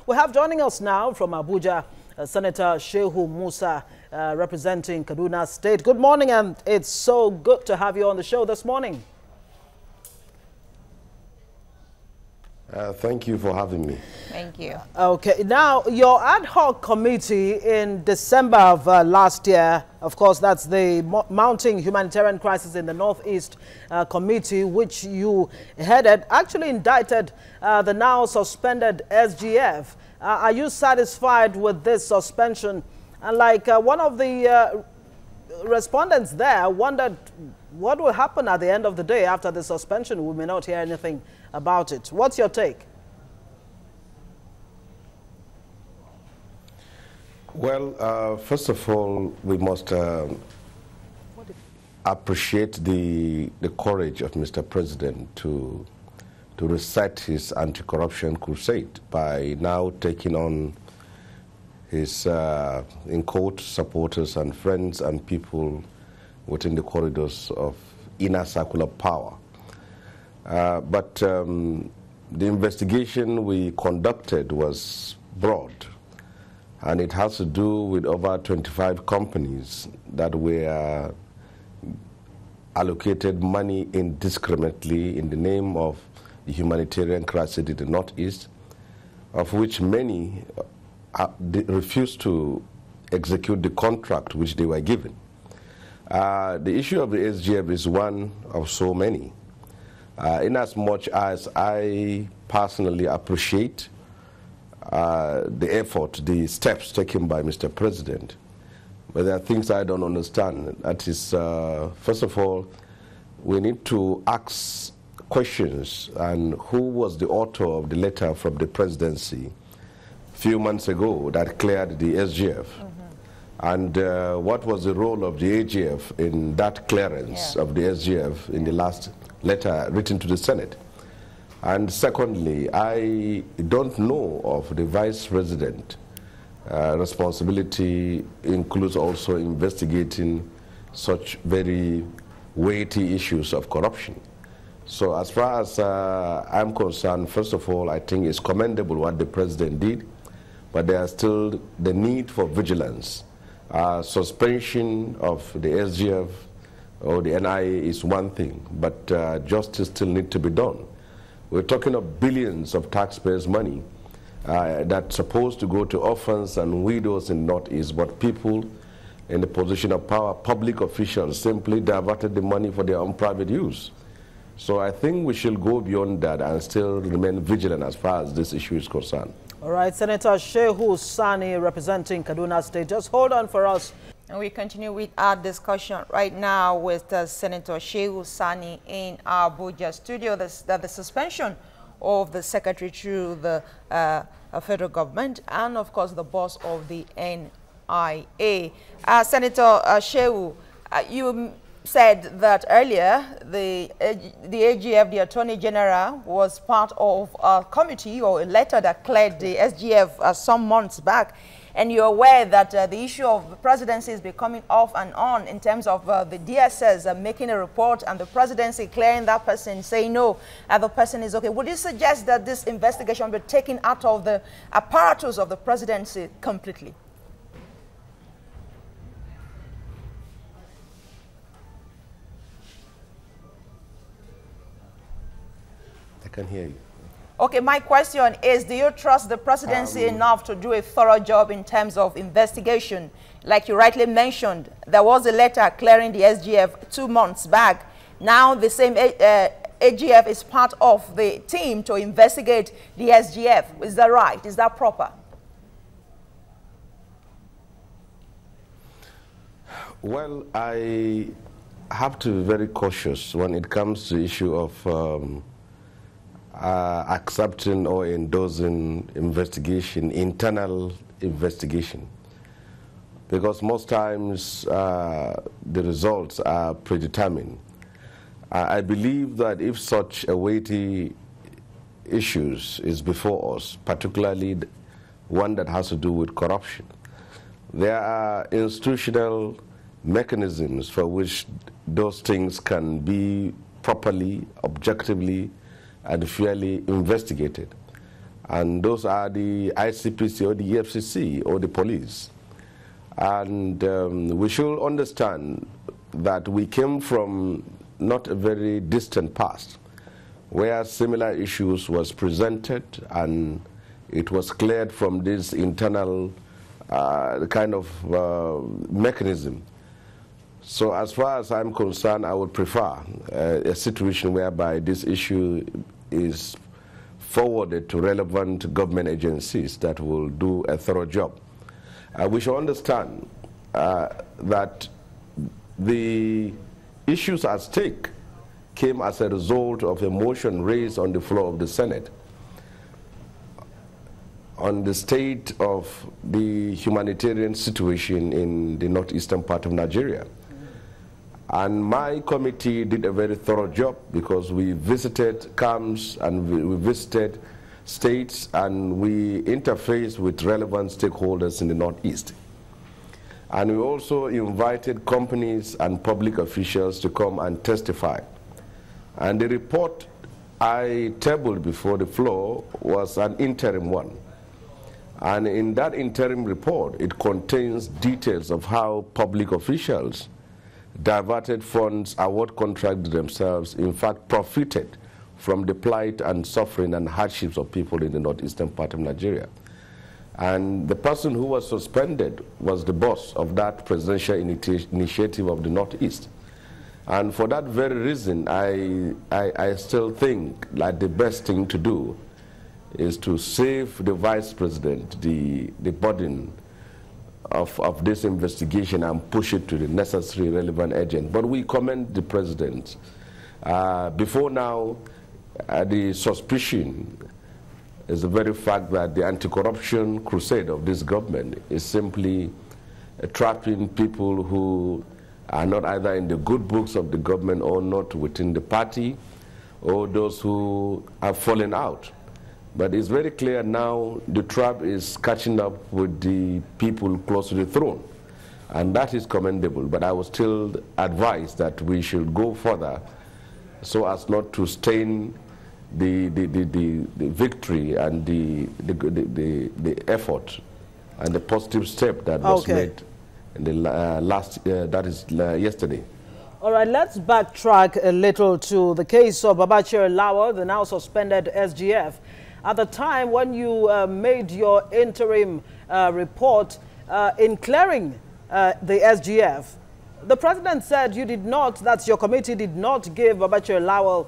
We have joining us now from Abuja, Senator Shehu Musa, representing Kaduna State. Good morning, and it's so good to have you on the show this morning. Thank you for having me. Thank you. Okay, now your ad hoc committee in December of last year, of course, that's the Mounting Humanitarian Crisis in the Northeast Committee, which you headed, actually indicted the now suspended SGF. Are you satisfied with this suspension? And like one of the respondents there wondered what will happen at the end of the day after the suspension. We may not hear anything about it. What's your take? Well, first of all, we must appreciate the courage of Mr. President to reset his anti-corruption crusade by now taking on his, in quote, supporters and friends and people within the corridors of inner circle of power. But the investigation we conducted was broad, and it has to do with over 25 companies that were allocated money indiscriminately in the name of the humanitarian crisis in the Northeast, of which many refused to execute the contract which they were given. The issue of the SGF is one of so many. Inasmuch as I personally appreciate the effort, the steps taken by Mr. President, but there are things I don't understand. That is, first of all, we need to ask questions, and who was the author of the letter from the presidency a few months ago that cleared the SGF? And what was the role of the AGF in that clearance of the SGF in the last letter written to the Senate? And secondly, I don't know of the Vice President. Responsibility includes also investigating such very weighty issues of corruption. So as far as I'm concerned, first of all, I think it's commendable what the President did, but there is still the need for vigilance. Suspension of the SGF or the NIA is one thing, but justice still needs to be done. We're talking of billions of taxpayers' money that's supposed to go to orphans and widows in the Northeast, but people in the position of power, public officials, simply diverted the money for their own private use. So I think we should go beyond that and still remain vigilant as far as this issue is concerned. All right, Senator Shehu Sani, representing Kaduna State. Just hold on for us. And we continue with our discussion right now with Senator Shehu Sani in our Abuja studio. The suspension of the secretary to the federal government and, of course, the boss of the NIA. Senator Shehu, you said that earlier the AGF, the Attorney General, was part of a committee or a letter that cleared the SGF some months back. And you're aware that the issue of the presidency is becoming off and on in terms of the DSS making a report and the presidency clearing that person, saying no, the person is okay. Would you suggest that this investigation be taken out of the apparatus of the presidency completely? I can hear you. Okay, my question is, do you trust the presidency enough to do a thorough job in terms of investigation? Like you rightly mentioned, there was a letter clearing the SGF 2 months back. Now the same AGF is part of the team to investigate the SGF. Is that right? Is that proper? Well, I have to be very cautious when it comes to the issue of accepting or endorsing investigation, internal investigation, because most times the results are predetermined. I believe that if such a weighty issues is before us, particularly one that has to do with corruption, there are institutional mechanisms for which those things can be properly, objectively, and fairly investigated. And those are the ICPC or the EFCC or the police. And we should understand that we came from not a very distant past, where similar issues was presented and it was cleared from this internal kind of mechanism. So as far as I'm concerned, I would prefer a situation whereby this issue is forwarded to relevant government agencies that will do a thorough job. We should understand that the issues at stake came as a result of a motion raised on the floor of the Senate on the state of the humanitarian situation in the northeastern part of Nigeria. And my committee did a very thorough job because we visited camps and we visited states and we interfaced with relevant stakeholders in the northeast. And we also invited companies and public officials to come and testify. And the report I tabled before the floor was an interim one. And in that interim report, it contains details of how public officials diverted funds, award contracted themselves, in fact profited from the plight and suffering and hardships of people in the northeastern part of Nigeria. And the person who was suspended was the boss of that presidential initiative of the Northeast. And for that very reason, I still think that the best thing to do is to save the vice president the burden of this investigation and push it to the necessary relevant agent. But we commend the president. Before now, the suspicion is the very fact that the anti-corruption crusade of this government is simply trapping people who are not either in the good books of the government or not within the party, or those who have fallen out. But it's very clear now the trap is catching up with the people close to the throne. And that is commendable. But I would still advise that we should go further so as not to stain the victory and the effort and the positive step that was made in the yesterday. All right, let's backtrack a little to the case of Babachir Lawal, the now suspended SGF. At the time when you made your interim report in clearing the SGF, the president said you did not, that's your committee did not give Babachir Lawal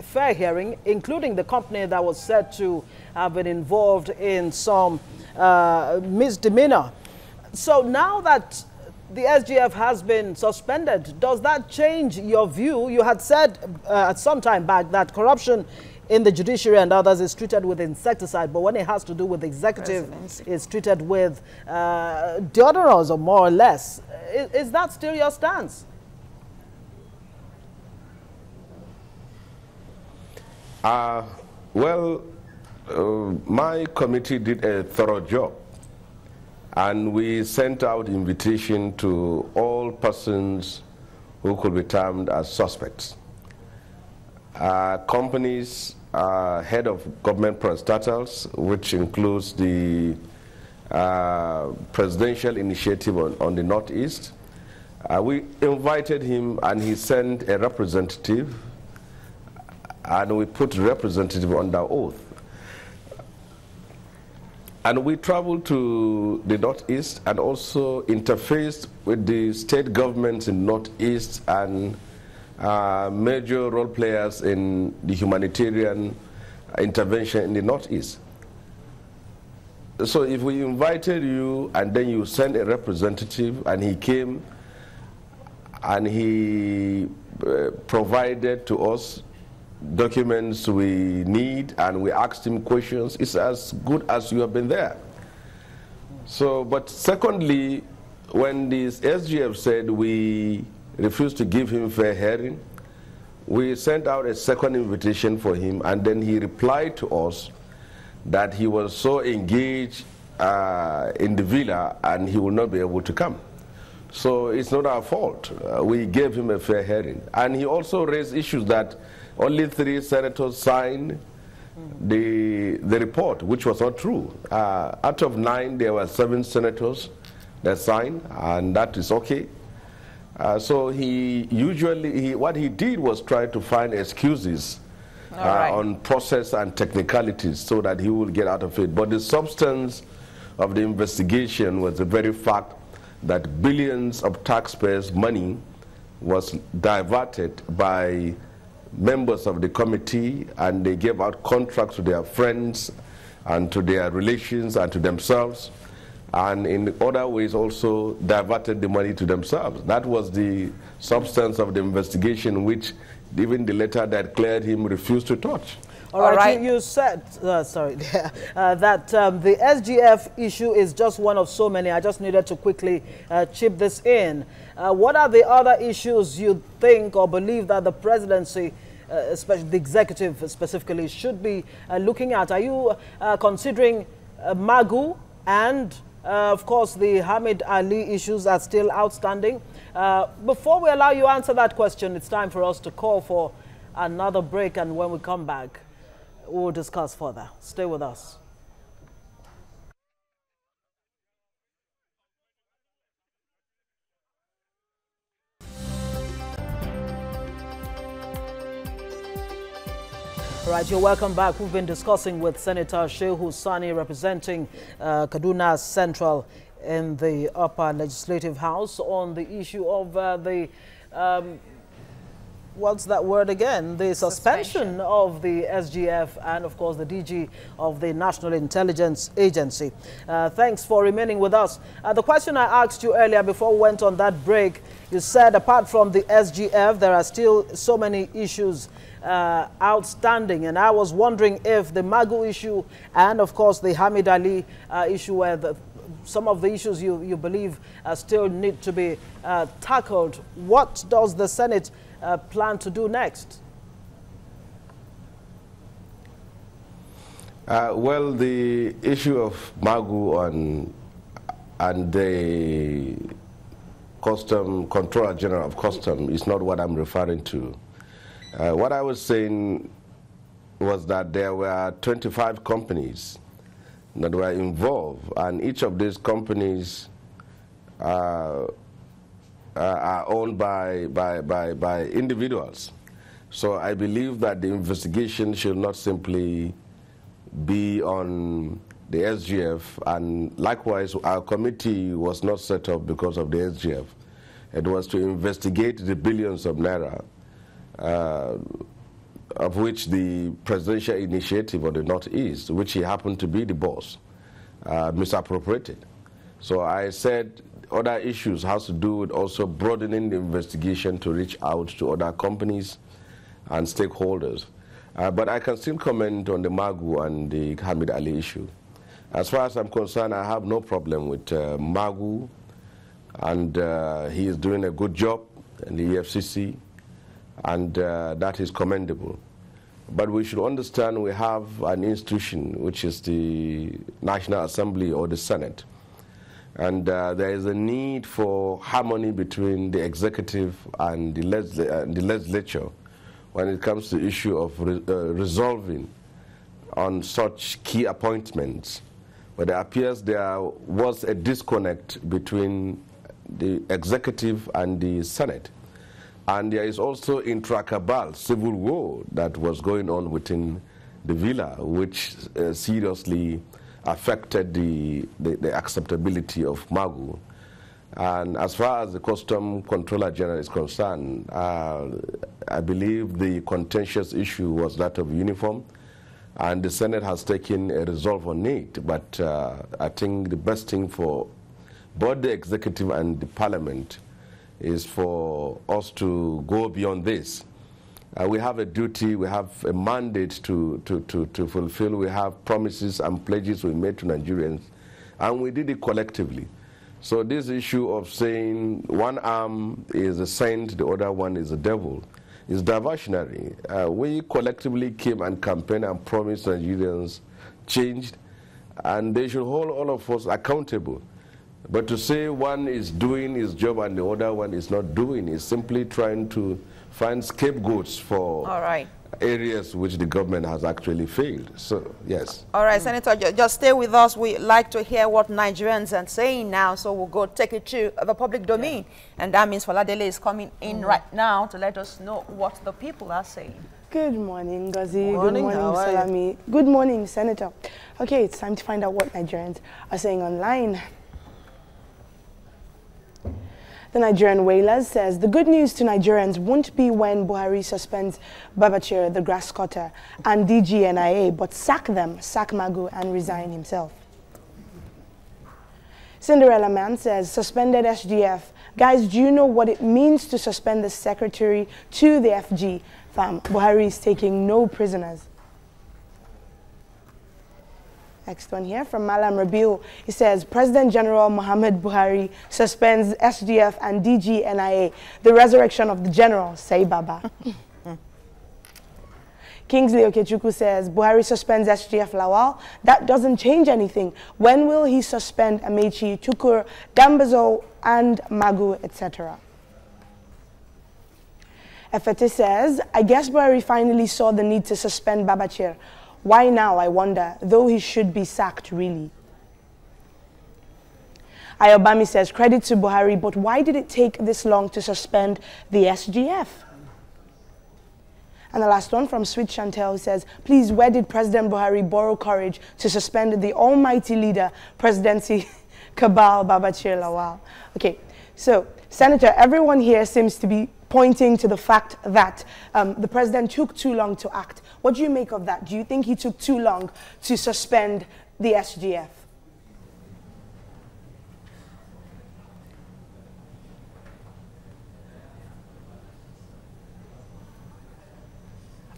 fair hearing, including the company that was said to have been involved in some misdemeanor. So now that the SGF has been suspended, does that change your view? You had said at some time back that corruption in the judiciary and others is treated with insecticide, but when it has to do with the executive, it's treated with deodorants, or more or less. Is that still your stance? Well, my committee did a thorough job, and we sent out invitation to all persons who could be termed as suspects. Companies, head of government parastatals, which includes the presidential initiative on the Northeast. We invited him and he sent a representative, and we put the representative under oath. And we traveled to the Northeast and also interfaced with the state governments in Northeast and major role players in the humanitarian intervention in the Northeast. So if we invited you and then you sent a representative and he came and he provided to us documents we need and we asked him questions, it's as good as you have been there. So, but secondly, when this SGF said we refused to give him fair hearing, we sent out a second invitation for him, and then he replied to us that he was so engaged in the villa and he will not be able to come. So it's not our fault. We gave him a fair hearing. And he also raised issues that only 3 senators signed the report, which was not true. Out of 9, there were 7 senators that signed, and that is okay. So what he did was try to find excuses on process and technicalities so that he would get out of it. But the substance of the investigation was the very fact that billions of taxpayers' money was diverted by members of the committee, and they gave out contracts to their friends and to their relations and to themselves, and in other ways also diverted the money to themselves. That was the substance of the investigation, which even the letter that cleared him refused to touch. All right. You said, that the SGF issue is just one of so many. I just needed to quickly chip this in. What are the other issues you think or believe that the presidency, especially the executive specifically, should be looking at? Are you considering Magu and, of course, the Hamid Ali issues are still outstanding? Before we allow you to answer that question, it's time for us to call for another break, and when we come back, we'll discuss further. Stay with us. All right, you're welcome back. We've been discussing with Senator Shehu Sani, representing Kaduna Central in the upper legislative house, on the issue of the what's that word again? The suspension of the SGF and, of course, the DG of the National Intelligence Agency. Thanks for remaining with us. The question I asked you earlier before we went on that break, you said apart from the SGF, there are still so many issues outstanding. And I was wondering if the Magu issue and, of course, the Hamid Ali issue, where some of the issues you believe still need to be tackled. What does the Senate plan to do next? Well, the issue of Magu and the Controller General of Custom is not what I'm referring to. What I was saying was that there were 25 companies that were involved, and each of these companies are owned by individuals. So I believe that the investigation should not simply be on the SGF, and likewise our committee was not set up because of the SGF. It was to investigate the billions of naira of which the presidential initiative of the Northeast, which he happened to be the boss, misappropriated. So I said other issues has to do with also broadening the investigation to reach out to other companies and stakeholders. But I can still comment on the Magu and the Hamid Ali issue. As far as I'm concerned, I have no problem with Magu, and he is doing a good job in the EFCC, and that is commendable. But we should understand we have an institution, which is the National Assembly or the Senate. And there is a need for harmony between the executive and the legislature when it comes to the issue of resolving on such key appointments. But it appears there was a disconnect between the executive and the Senate. And there is also intra-cabal civil war that was going on within the villa, which seriously affected the acceptability of Magu. And as far as the Custom Controller General is concerned, I believe the contentious issue was that of uniform, and the Senate has taken a resolve on it. But I think the best thing for both the executive and the parliament is for us to go beyond this. We have a duty, we have a mandate to fulfill. We have promises and pledges we made to Nigerians, and we did it collectively. So this issue of saying one arm is a saint, the other one is a devil, is diversionary. We collectively came and campaigned and promised Nigerians changed, and they should hold all of us accountable. But to say one is doing his job and the other one is not doing is simply trying to find scapegoats for areas which the government has actually failed. So, yes. All right, Senator, just stay with us. We'd like to hear what Nigerians are saying now, so we'll go take it to the public domain. Yeah. And that means Faladele is coming in right now to let us know what the people are saying. Good morning, Ngozi. Good morning, Salami. Good morning, Senator. Okay, it's time to find out what Nigerians are saying online. The Nigerian Whalers says the good news to Nigerians won't be when Buhari suspends Babachir, the grass cutter, and DG NIA, but sack them, sack Magu, and resign himself. Cinderella Man says, suspended SGF. Guys, do you know what it means to suspend the secretary to the FG? Fam, Buhari is taking no prisoners. Next one here from Malam Rabiu. He says, President General Muhammad Buhari suspends SGF and DG NIA. The resurrection of the general, say Baba. Kingsley Okechukwu says, Buhari suspends SGF Lawal. That doesn't change anything. When will he suspend Amechi, Tukur, Dambazo, and Magu, etc.? Efete says, I guess Buhari finally saw the need to suspend Babachir. Why now, I wonder, though he should be sacked, really. Ayobami says, credit to Buhari, but why did it take this long to suspend the SGF? And the last one from Sweet Chantel says, please, where did President Buhari borrow courage to suspend the almighty leader, presidency cabal, Babachir Lawal? Okay, so, Senator, everyone here seems to be pointing to the fact that the president took too long to act. What do you make of that? Do you think he took too long to suspend the SGF?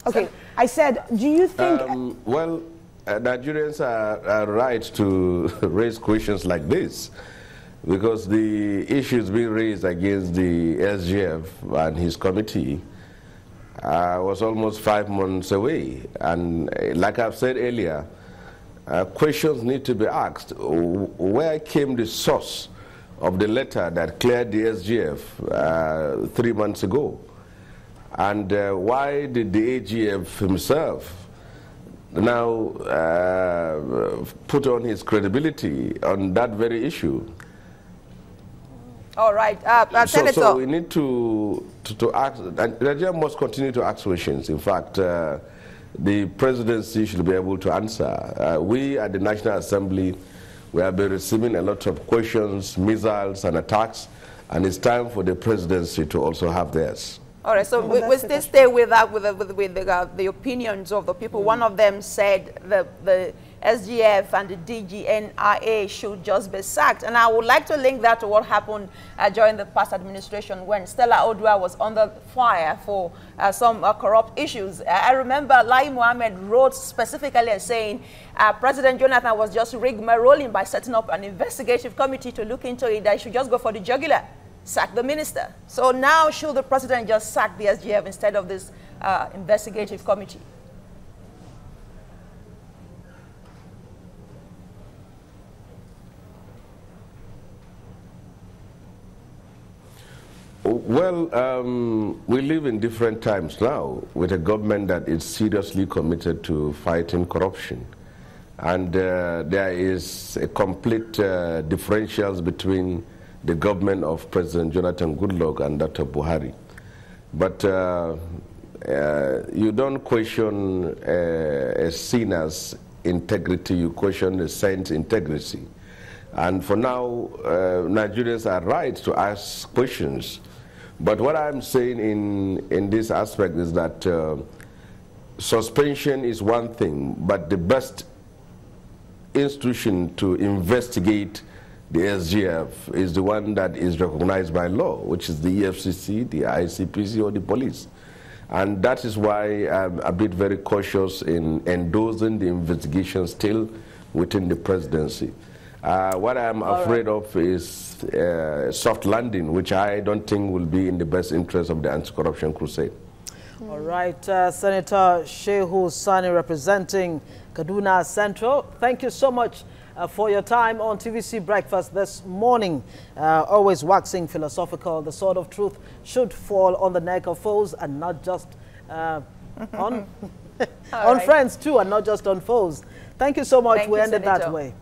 Okay, I said, do you think... well, Nigerians are right to raise questions like this, because the issues being raised against the SGF and his committee was almost 5 months away. And like I've said earlier, questions need to be asked. Where came the source of the letter that cleared the SGF 3 months ago? And why did the AGF himself now put on his credibility on that very issue? All right, Senator. So we need to ask, and Nigeria must continue to ask questions. In fact, the presidency should be able to answer. We at the National Assembly, we have been receiving a lot of questions, missiles and attacks, and it's time for the presidency to also have theirs. All right, so we still stay with that, with the opinions of the people. One of them said the SGF and the DGNIA should just be sacked. And I would like to link that to what happened during the past administration when Stella Odua was under fire for some corrupt issues. I remember Lai Mohammed wrote specifically saying President Jonathan was just rigmaroling by setting up an investigative committee to look into it, that he should just go for the jugular, sack the minister. So now should the president just sack the SGF instead of this investigative committee? Well, we live in different times now with a government that is seriously committed to fighting corruption. And there is a complete differentials between the government of President Jonathan Goodluck and that of Buhari. But you don't question a sinner's integrity, you question a saint's integrity. And for now, Nigerians are right to ask questions. But what I'm saying in this aspect is that suspension is one thing, but the best institution to investigate the SGF is the one that is recognized by law, which is the EFCC, the ICPC, or the police. And that is why I'm a bit very cautious in endorsing the investigation still within the presidency. What I'm afraid of is a soft landing, which I don't think will be in the best interest of the anti-corruption crusade. All right, Senator Shehu Sani representing Kaduna Central. Thank you so much for your time on TVC Breakfast this morning. Always waxing philosophical. The sword of truth should fall on the neck of foes and not just on right. friends too, and not just on foes. Thank you so much. Thank We you, ended Senator. that way.